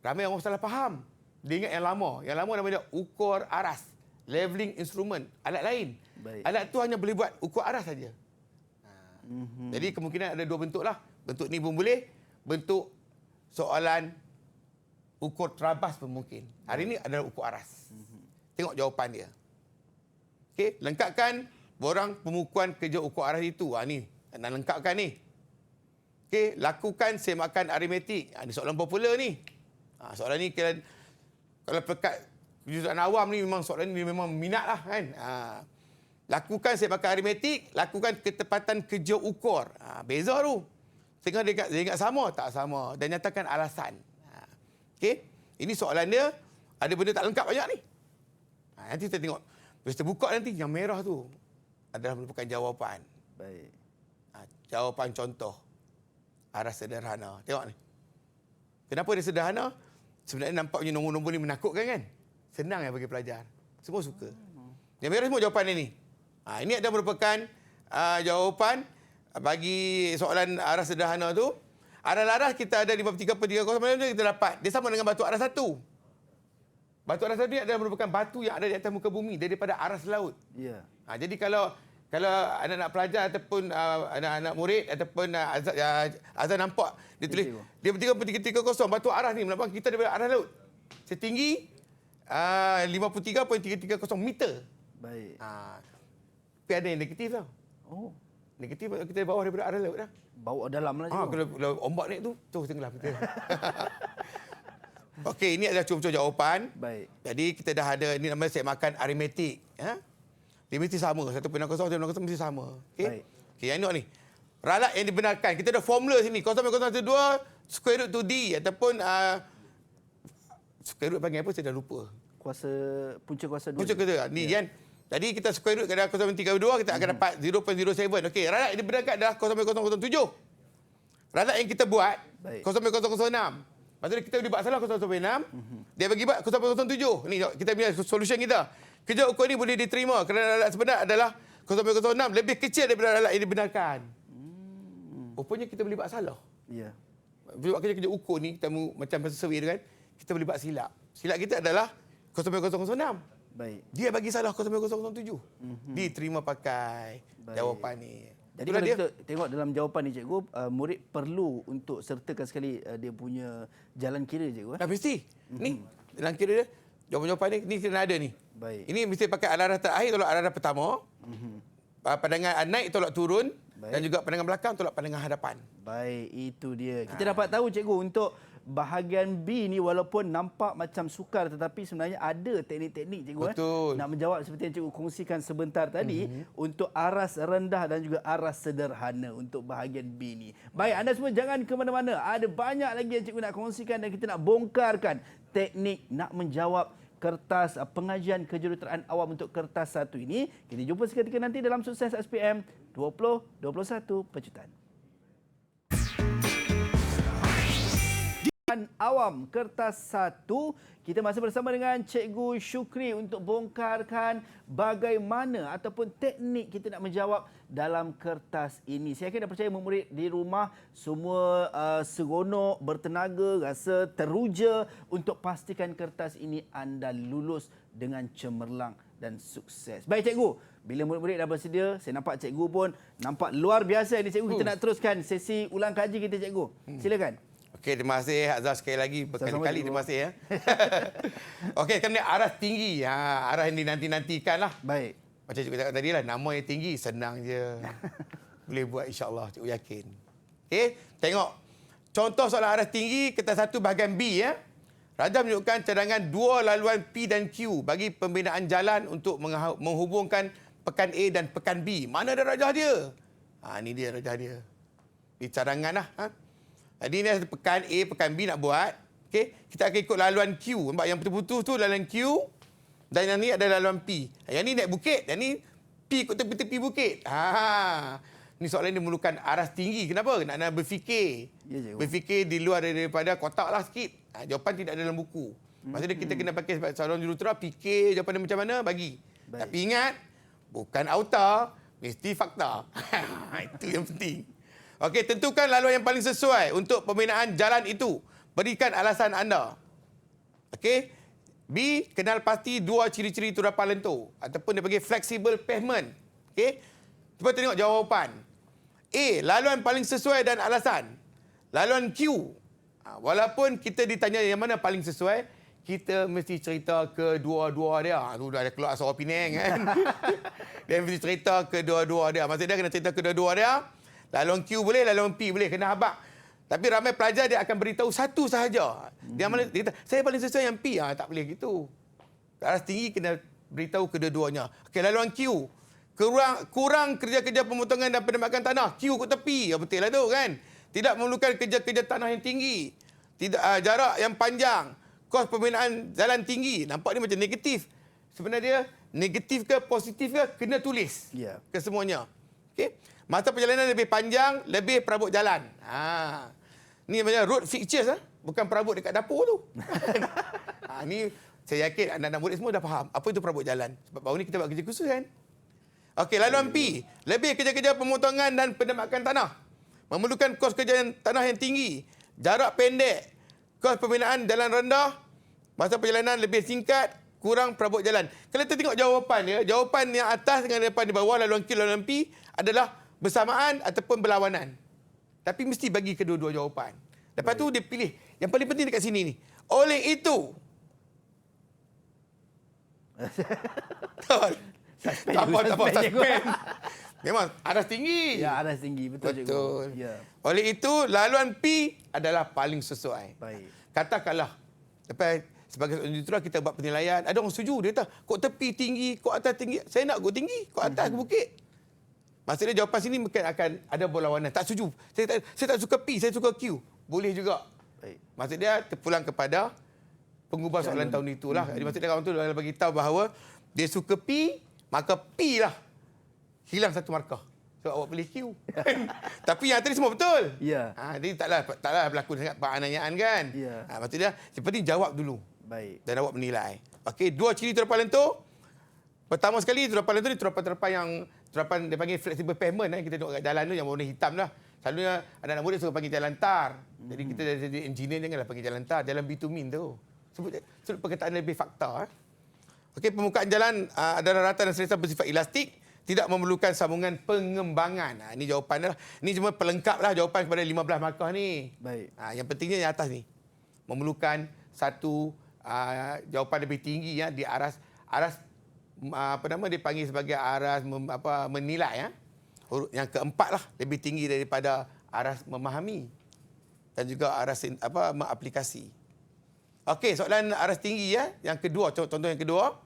ramai orang salah faham. Dia ingat yang lama. Yang lama nama dia ukur aras. Leveling instrument. Alat lain. Baik. Alat tu hanya boleh buat ukur aras saja. Jadi kemungkinan ada dua bentuk lah. Bentuk ni pun boleh. Bentuk soalan ukur terabas pun mungkin. Hari ini adalah ukur aras. Tengok jawapan dia. Okey, lengkapkan borang pemukuan kerja ukur aras itu. Ni, nak lengkapkan ni. Okey, lakukan semakan aritmetik. Ini soalan popular ni. Soalan ni kalau pekat kejuruteraan awam ni memang soalan ni memang minat lah kan. Lakukan semakan aritmetik, lakukan ketepatan kerja ukur. Beza tu. Tengok dia ingat sama, tak sama. Dan nyatakan alasan. Okey, ini soalan dia. Ada benda tak lengkap banyak ni. Nanti kita tengok. Bila kita buka nanti, yang merah tu adalah merupakan jawapan. Baik. Jawapan contoh. Aras sederhana. Tengok ni. Kenapa dia sederhana? Sebenarnya nampaknya nombor-nombor ni menakutkan kan? Senang yang bagi pelajar. Semua suka. Yang merah semua jawapan dia ni. Ini adalah merupakan jawapan bagi soalan aras sederhana tu. Aras laras kita ada 53.30 kita dapat. Dia sama dengan batu aras satu. Batu aras satu ni adalah merupakan batu yang ada di atas muka bumi daripada aras laut. Ya. Jadi kalau anak-anak pelajar ataupun anak-anak murid ataupun Azhar nampak dia tulis dia 53.30 batu aras ni melambang kita daripada aras laut. Setinggi 53.330 meter. Baik. Tapi ada yang negatif tau. Oh. Negatif kita bawah daripada aras laut dah. Bawa dalam lah cikgu. Kalau ombak naik tu terus tenggelam kita. Okey, ini adalah contoh jawapan. Baik. Jadi kita dah ada ini namanya semakan aritmetik. Dia mesti sama. 1.0, 1.0 mesti sama. Okey. Okey, yang ni. Ralat yang dibenarkan. Kita ada formula sini. 0.012 square root to D ataupun square root panggil apa? Saya dah lupa. Punca kuasa 2. Punca kuasa. Ni kan. Jadi kita square root pada 0.32 kita akan dapat 0.07. Okey, ralat yang dibenarkan adalah 0.007. Ralat yang kita buat 0.006. Lepas tu kita boleh buat salah 0.6. Dia bagi buat 0.07. Ni kita punya solution kita. Kerja ukur ni boleh diterima kerana ralat sebenar adalah 0.06 lebih kecil daripada ralat yang dibenarkan. Rupanya kita boleh buat salah. Ya. Buat kerja ukur ni kita macam pasal survey tu kan, kita boleh buat silap. Silap kita adalah 0.006. Baik. Dia bagi salah 0.007. Diterima pakai jawapan ni. Jadi kalau kita tengok dalam jawapan ni cikgu, murid perlu untuk sertakan sekali dia punya jalan kira cikgu. Dah mesti. Ni jalan kira dia. Jawapan-jawapan ni kena ada ni. Baik. Ini mesti pakai arah terakhir tolak arah pertama. Pandangan naik tolak turun. Baik. Dan juga pandangan belakang tolak pandangan hadapan. Baik, itu dia. Kita dapat tahu cikgu untuk bahagian B ni walaupun nampak macam sukar tetapi sebenarnya ada teknik-teknik cikgu. Betul. Nak menjawab seperti yang cikgu kongsikan sebentar tadi untuk aras rendah dan juga aras sederhana untuk bahagian B ni. Baik, anda semua jangan ke mana-mana. Ada banyak lagi yang cikgu nak kongsikan dan kita nak bongkarkan teknik nak menjawab kertas pengajian kejuruteraan awam untuk kertas 1 ini. Kita jumpa seketika nanti dalam Sukses SPM 2021 Pecutan. Awam kertas 1, kita masih bersama dengan Cikgu Syukri untuk bongkarkan bagaimana ataupun teknik kita nak menjawab dalam kertas ini. Saya yakin dan percaya murid di rumah semua seronok, bertenaga, rasa teruja untuk pastikan kertas ini anda lulus dengan cemerlang dan sukses. Baik cikgu, bila murid-murid dah bersedia, saya nampak cikgu pun nampak luar biasa ni cikgu. Kita nak teruskan sesi ulang kaji kita cikgu. Silakan. Okey, terima kasih Azhar sekali lagi. Berkali-kali terima kasih ya. Okey, kan ni aras tinggi. Aras yang dinanti-nantikan lah. Baik. Macam cikgu cakap tadi lah, nama yang tinggi, senang je. Boleh buat insyaAllah, cikgu yakin. Okey, tengok. Contoh soalan aras tinggi, kertas 1 bahagian B ya. Rajah menunjukkan cadangan dua laluan P dan Q bagi pembinaan jalan untuk menghubungkan pekan A dan pekan B. Mana ada rajah dia? Ini dia rajah dia. Di cadangan lah. Jadi ni ada pekan A, pekan B nak buat. Okay? Kita akan ikut laluan Q. Nampak yang putus-putus tu laluan Q. Dan yang ni ada laluan P. Yang ni naik bukit. Yang ni P ikut tepi-tepi bukit. Ni soalan ni memerlukan aras tinggi. Kenapa? Nak berfikir. Ya, cikgu. Berfikir di luar daripada kotak lah sikit. Jawapan tidak ada dalam buku. Maksudnya kita kena pakai seorang jurutera, fikir jawapan dia macam mana, bagi. Baik. Tapi ingat, bukan auta, mesti fakta. Itu yang penting. Okey, tentukan laluan yang paling sesuai untuk pembinaan jalan itu. Berikan alasan anda. Okey. B, kenal pasti dua ciri-ciri turapan lentur ataupun dia panggil flexible pavement. Okey. Cuba tengok jawapan. A, laluan paling sesuai dan alasan. Laluan Q. Walaupun kita ditanya yang mana paling sesuai, kita mesti cerita kedua-dua dia. Tu dah keluar suara Penang kan. Dia mesti cerita kedua-dua dia. Maksud dia kena cerita kedua-dua dia. Laluan Q boleh, laluan P boleh. Kena habaq. Tapi ramai pelajar dia akan beritahu satu sahaja. Dia malah dia kata, saya paling sesuai yang P. Tak boleh gitu. Aras tinggi kena beritahu kedua-duanya. Okey, laluan Q. Kurang kerja-kerja pemotongan dan penembakan tanah. Q kat tepi. Ya, betul lah tu kan. Tidak memerlukan kerja-kerja tanah yang tinggi. Tidak jarak yang panjang. Kos pembinaan jalan tinggi. Nampak ni macam negatif. Sebenarnya negatif ke positif ke kena tulis. Ya. Ke semuanya. Okey. Masa perjalanan lebih panjang, lebih perabot jalan. Ni macam road fixtures, bukan perabot dekat dapur tu. Ni saya yakin anak-anak murid semua dah faham apa itu perabot jalan. Sebab baru ni kita buat kerja khusus kan. Okey, laluan P. Lebih kerja-kerja pemotongan dan penembakan tanah. Memerlukan kos kerja tanah yang tinggi. Jarak pendek. Kos pembinaan jalan rendah. Masa perjalanan lebih singkat. Kurang perabot jalan. Kalau kita tengok jawapan dia, jawapan yang atas dengan depan di bawah, laluan Q, laluan P adalah bersamaan ataupun berlawanan. Tapi mesti bagi kedua-dua jawapan. Lepas tu dia pilih. Yang paling penting dekat sini ni. Oleh itu. Tak apa. Suspend. Memang aras tinggi. Ya, aras tinggi. Betul. Betul. Ya. Oleh itu, laluan P adalah paling sesuai. Baik. Katakanlah. Lepas sebagai seorang jurutera kita buat penilaian. Ada orang setuju. Dia kata, kok tepi tinggi, kok atas tinggi. Saya nak kok tinggi, kok atas ke bukit. Maksudnya jawapan sini mungkin akan ada berlawanan. Tak setuju. Saya tak suka P, saya suka Q. Boleh juga. Baik. Maksud dia terpulang kepada pengubah soalan tahun itulah. Jadi maksud dia kawan tu dah bagi tahu bahawa dia suka P, maka P lah. Hilang satu markah. So awak pilih Q. Tapi yang tadi semua betul. Ya. Jadi taklah berlaku sangat penganiayaan kan. Ya. Maksud dia seperti jawab dulu. Baik. Dan awak menilai. Okey, dua ciri terapan lentur. Pertama sekali terapan lentur ni terapan yang terapan dia panggil flexible pavement. Kita tengok kat jalan tu yang warna hitam lah. Selalunya anak-anak muda suka panggil jalan tar. Jadi kita jadi engineer janganlah panggil jalan tar. Jalan bitumin tu. Sebut perkataan lebih fakta. Okey, permukaan jalan adalah rata dan selesa bersifat elastik. Tidak memerlukan sambungan pengembangan. Ini jawapan lah. Ini cuma pelengkap lah jawapan kepada 15 markah ni. Baik. Yang pentingnya yang atas ni. Memerlukan satu jawapan lebih tinggi ya di aras dipanggil sebagai aras menilai ya. Yang keempat lah lebih tinggi daripada aras memahami dan juga aras mengaplikasi. Okey, soalan aras tinggi ya. Yang kedua, contoh yang kedua.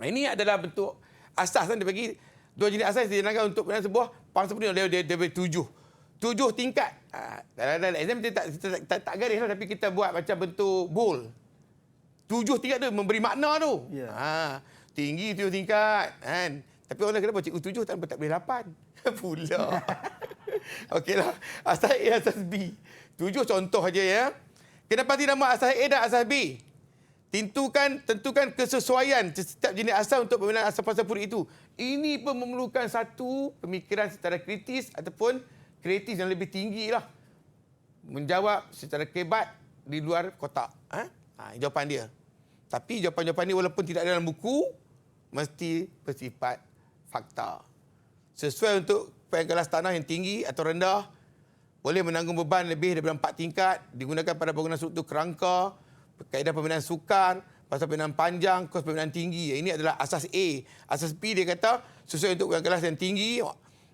Ini adalah bentuk asas kan dia bagi dua jenis asas digunakan untuk sebuah pangsa penuh dia beri 7 tingkat. Dalam exam kita tak garis lah tapi kita buat macam bentuk bowl. 7 tingkat tu memberi makna tu. Ya. Tinggi 7 tingkat kan. Tapi orang kenapa cikgu 7 tak boleh 8. Pula. Okeylah. Asas A, asas B. 7 contoh aja ya. Kenapa tidak nama asas A dan asas B? Tentukan kesesuaian setiap jenis asas untuk pembinaan asas-asas puri itu. Ini pun memerlukan satu pemikiran secara kritis ataupun kreatif yang lebih tinggi lah. Menjawab secara kebat di luar kotak. Jawapan dia. Tapi jawapan-jawapan ini walaupun tidak ada dalam buku, mesti bersifat fakta. Sesuai untuk kelas tanah yang tinggi atau rendah, boleh menanggung beban lebih daripada 4 tingkat, digunakan pada bangunan struktur kerangka, kaedah pembinaan sukar, pasal pembinaan panjang, kos pembinaan tinggi. Ini adalah asas A. Asas B dia kata, sesuai untuk kelas yang tinggi,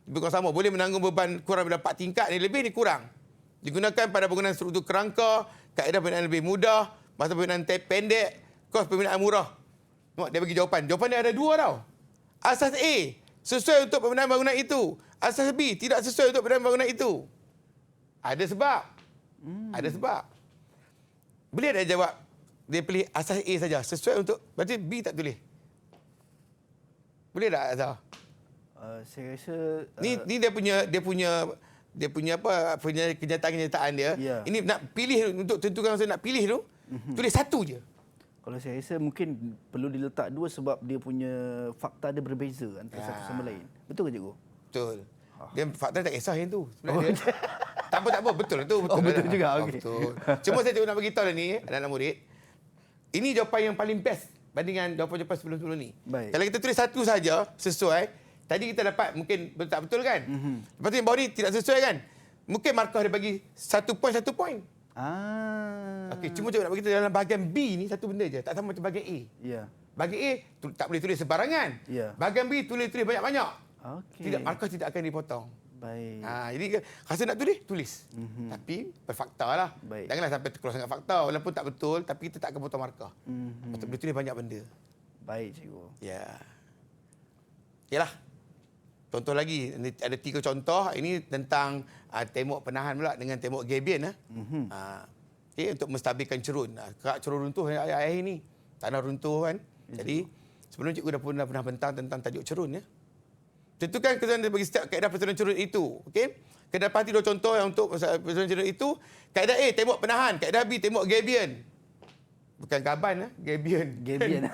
bukan sama, boleh menanggung beban kurang daripada 4 tingkat, ni lebih ni kurang. Digunakan pada bangunan struktur kerangka, kaedah pembinaan lebih mudah, masa pembinaan pendek, kos pembinaan murah. Tengok, dia bagi jawapan. Jawapan dia ada 2 tau. Asas A, sesuai untuk pembinaan bangunan itu. Asas B, tidak sesuai untuk pembinaan bangunan itu. Ada sebab. Ada sebab. Boleh ada jawab. Dia pilih asas A saja. Sesuai untuk, berarti B tak tulis. Boleh tak, Azhar? Saya rasa... Ni dia punya kenyataan-kenyataan dia. Ya. Ini nak pilih untuk tentukan masa nak pilih tu. Tulis satu je. Kalau saya rasa mungkin perlu diletak dua sebab dia punya fakta dia berbeza antara satu sama lain. Betul ke cikgu? Betul. Dia fakta tak kisah yang tu sebenarnya. Tak apa, betul tu. Betul, betul juga, okey. Betul. Cuma saya cuma nak beritahu dah ni, anak-anak murid. Ini jawapan yang paling best bandingan jawapan-jawapan sebelum-sebelum ni. Baik. Kalau kita tulis satu saja sesuai, tadi kita dapat mungkin betul tak betul kan? Lepas tu yang bawah ni tidak sesuai kan? Mungkin markah dia bagi 1 poin. Okey, cuma cikgu nak bagi tahu dalam bahagian B ni satu benda je, tak sama macam bahagian A. Ya. Bahagian A tak boleh tulis sebarangan. Ya. Bahagian B tulis banyak-banyak. Okey. Tidak, markah tidak akan dipotong. Baik. Jadi rasa nak tulis. Tapi berfakta lah. Baik. Janganlah sampai terkeluar sangat fakta. Walaupun tak betul, tapi kita tak akan potong markah. Patut boleh tulis banyak benda. Baik, cikgu. Ya. Yalah. Contoh lagi, ada 3 contoh. Ini tentang tembok penahan pula dengan tembok gabion. Okay, untuk menstabilkan cerun. Kerak cerun runtuh air ni. Tanah runtuh kan. Jadi, sebelum cikgu dah pernah bentang tentang tajuk cerun. Ya. Tentukan kesan bagi setiap kaedah pertujuan cerun itu. Okey? Kaedah pasti 2 contoh yang untuk pertujuan cerun itu. Kaedah A, tembok penahan. Kaedah B, tembok gabion. Bukan gaban, gabion. Gabion.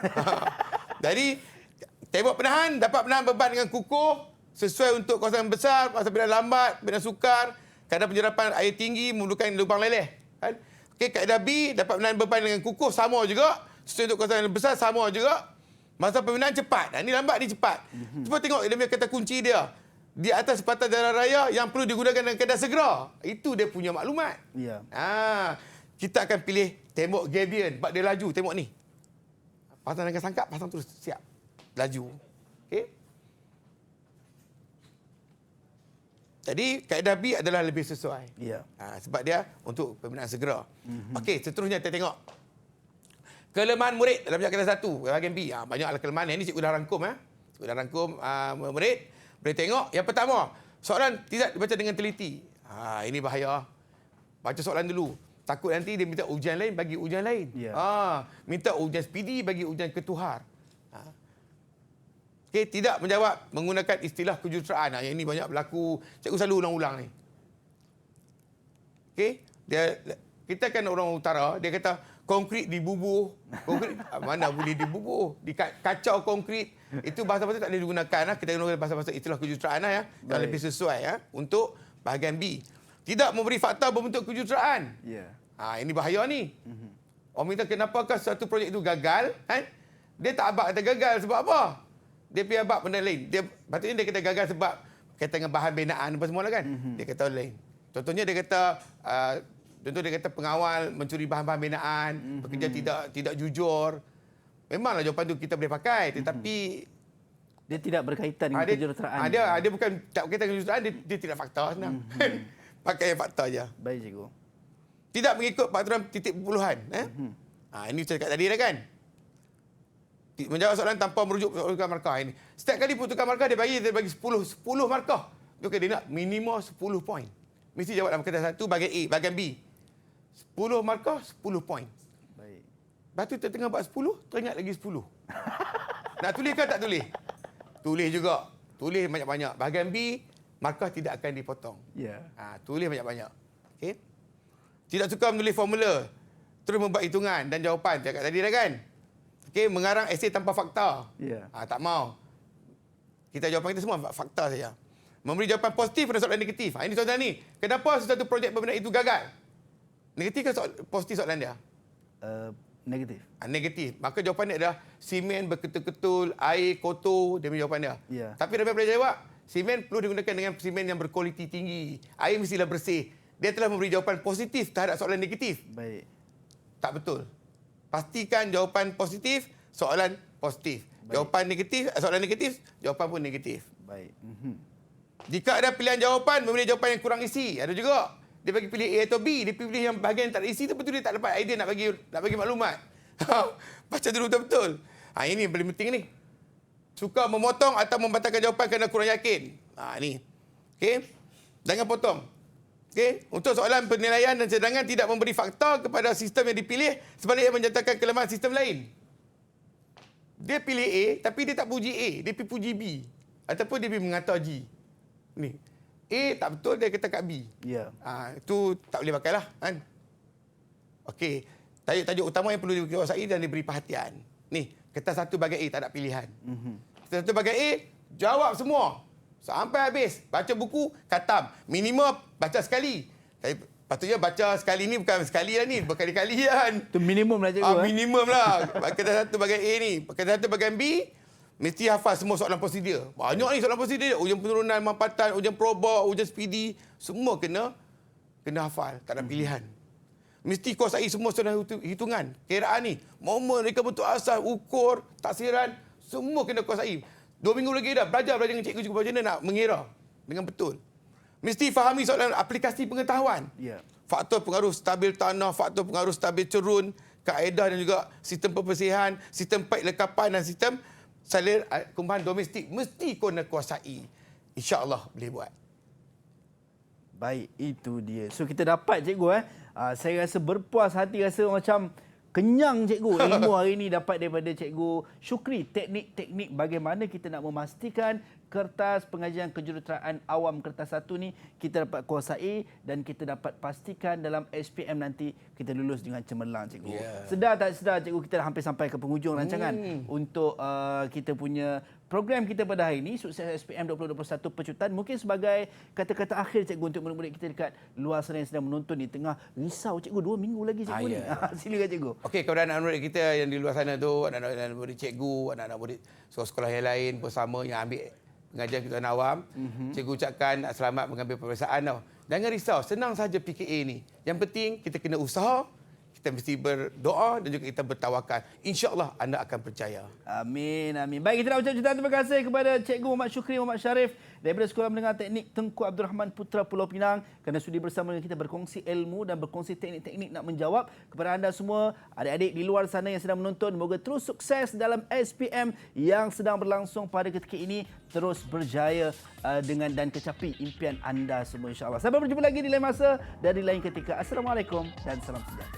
Jadi, tembok penahan dapat menahan beban dengan kukuh sesuai untuk kawasan besar, kawasan bidang lambat, bidang sukar, kadar penyerapan air tinggi memerlukan lubang leleh. Kan? Okey, kaedah B dapat menahan beban dengan kukuh sama juga, sesuai untuk kawasan besar sama juga. Masa pembinaan cepat. Ini lambat, ni cepat. Cuba tengok dia punya kata kunci dia. Di atas sepatan jalan raya yang perlu digunakan dengan keadaan segera. Itu dia punya maklumat. Ya. Kita akan pilih tembok gabion. Sebab dia laju. Tembok ni. Pasang dengan sangkap, pasang terus. Siap. Laju. Okey. Jadi, kaedah B adalah lebih sesuai. Ya. Sebab dia untuk pembinaan segera. Okey, seterusnya kita tengok. Kelemahan murid dalam kaedah 1, bahagian B. Banyaklah kelemahan. Ini cikgu dah rangkum. Cikgu dah rangkum murid. Boleh tengok. Yang pertama, soalan tidak dibaca dengan teliti. Ini bahaya. Baca soalan dulu. Takut nanti dia minta ujian lain, bagi ujian lain. Ya. Minta ujian speedy, bagi ujian ketuhar. Okay, tidak menjawab menggunakan istilah kejuruteraan. Yang ini banyak berlaku. Cikgu selalu ulang-ulang ni. Okay? Kita kan orang utara, dia kata konkrit dibubuh. Konkrit mana boleh dibubuh? Kacau konkrit. Itu bahasa-bahasa tak boleh digunakan. Kita gunakan bahasa-bahasa istilah kejuruteraan yang lebih sesuai untuk bahagian B. Tidak memberi fakta berbentuk kejuruteraan. Ya. Ini bahaya ni. Orang minta kenapakah satu projek itu gagal, kan? Dia tak abang kata gagal sebab apa? Dia pergi abang benda lain. Patutnya dia kata gagal sebab kaitan dengan bahan binaan apa semua lah kan. Dia kata lain. Contohnya dia kata pengawal mencuri bahan-bahan binaan, pekerja tidak jujur. Memanglah jawapan tu kita boleh pakai, tetapi dia tidak berkaitan dengan kejuruteraan. Dia bukan tak berkaitan dengan kejuruteraan, dia tidak fakta senang. Pakai fakta aja. Baik, cikgu. Tidak mengikut peraturan titik perpuluhan. Ini saya cakap tadi dah kan. Menjawab soalan tanpa merujuk pertukaran markah ini. Setiap kali pertukaran markah dia bagi 10 markah. Okey, dia nak minimum 10 poin. Mesti jawab dalam kaedah 1 bahagian A, bahagian B. 10 markah, 10 poin. Baik. Lepas tu tengah buat 10, teringat lagi 10. Nak tulis ke tak tulis? Tulis juga. Tulis banyak-banyak. Bahagian B, markah tidak akan dipotong. Ya. Tulis banyak-banyak. Okey. Tidak suka menulis formula. Terus membuat hitungan dan jawapan. Cakap tadi dah kan? Okey, mengarang esei tanpa fakta. Ya. Tak mau. Jawapan kita semua fakta saja. Memberi jawapan positif pada soalan negatif. Ini soalan ni. Kenapa sesuatu projek pembinaan itu gagal? Negatif ke positif soalan dia? Negatif. Negatif. Maka jawapan dia adalah simen berketul-ketul, air kotor. Dia punya jawapan dia. Ya. Tapi Rabi boleh jawab, simen perlu digunakan dengan simen yang berkualiti tinggi. Air mestilah bersih. Dia telah memberi jawapan positif terhadap soalan negatif. Baik. Tak betul. Pastikan jawapan positif, soalan positif. Baik. Jawapan negatif, soalan negatif, jawapan pun negatif. Baik. Jika ada pilihan jawapan, memilih jawapan yang kurang isi. Ada juga. Dia bagi pilih A atau B. Dia pilih yang bahagian yang tak ada isi tu, betul dia tak dapat idea nak bagi maklumat. Baca dulu betul-betul. Ini yang paling penting ni. Suka memotong atau membatalkan jawapan kerana kurang yakin. Ni. Okey. Jangan potong. Okey. Untuk soalan penilaian dan cadangan tidak memberi fakta kepada sistem yang dipilih, sebaliknya menyatakan kelemahan sistem lain. Dia pilih A, tapi dia tak puji A. Dia puji B. Ataupun dia mengata G. Ni. A tak betul, dia kata kat B. Ya. Itu tak boleh pakailah. Kan? Okey. tajuk utama yang perlu dikuasai dan diberi perhatian. Ni, kertas 1 bahagian A tak ada pilihan. Kertas 1 bahagian A, jawab semua. Sampai habis. Baca buku, khatam. Minimum baca sekali. Tapi patutnya baca sekali ni bukan sekali lah ni. Berkali-kali kan. Itu minimum lah cikgu. Minimum lah. Kertas 1 bahagian A ni. Kertas 1 bahagian B, mesti hafal semua soalan prosedur. Banyak ni soalan prosedur. Ujian penurunan, mampatan, ujian proba, ujian speedy. Semua kena hafal. Tak ada pilihan. Mesti kuasai semua soalan hitungan. Kiraan ni. Momen, reka bentuk asal, ukur, taksiran. Semua kena kuasai. 2 minggu lagi dah. Belajar dengan cikgu macam mana nak mengira dengan betul. Mesti fahami soalan aplikasi pengetahuan. Ya. Faktor pengaruh stabil tanah, faktor pengaruh stabil cerun, kaedah dan juga sistem pembersihan, sistem paip lekapan dan sistem salir kumpulan domestik. Mesti kau nak kuasai. InsyaAllah boleh buat. Baik, itu dia. So kita dapat cikgu saya rasa berpuas hati, rasa macam kenyang cikgu. Ilmu hari ini dapat daripada cikgu Syukri. Teknik-teknik bagaimana kita nak memastikan kertas pengajian kejuruteraan awam kertas 1 ni kita dapat kuasai dan kita dapat pastikan dalam SPM nanti kita lulus dengan cemerlang cikgu. Yeah. Sedar tak sedar cikgu, kita dah hampir sampai ke penghujung rancangan untuk kita punya program kita pada hari ini, Sukses SPM 2021 Pecutan. Mungkin sebagai kata-kata akhir cikgu untuk murid-murid kita dekat luar sana yang sedang menonton di tengah risau cikgu 2 minggu lagi cikgu ni. Silakan cikgu. Okey, kepada anak-anak murid kita yang di luar sana tu, anak-anak murid cikgu, anak-anak murid sekolah-sekolah yang lain bersama yang ambil pengajian kejuruteraan awam, cikgu ucapkan selamat mengambil peperiksaan tau. Jangan risau, senang saja PKA ni. Yang penting kita kena usaha, kita mesti berdoa dan juga kita bertawakal. InsyaAllah anda akan percaya. Amin, amin. Baik, kita nak ucap jutaan terima kasih kepada Cikgu Muhammad Syukri Muhammad Sharif daripada Sekolah Menengah Teknik Tengku Abdul Rahman Putra Pulau Pinang kerana sudi bersama dengan kita berkongsi ilmu dan berkongsi teknik-teknik nak menjawab. Kepada anda semua, adik-adik di luar sana yang sedang menonton, moga terus sukses dalam SPM yang sedang berlangsung pada ketika ini. Terus berjaya dengan dan kecapi impian anda semua insya-Allah. Sampai berjumpa lagi di lain masa dan di lain ketika. Assalamualaikum dan salam sejahtera.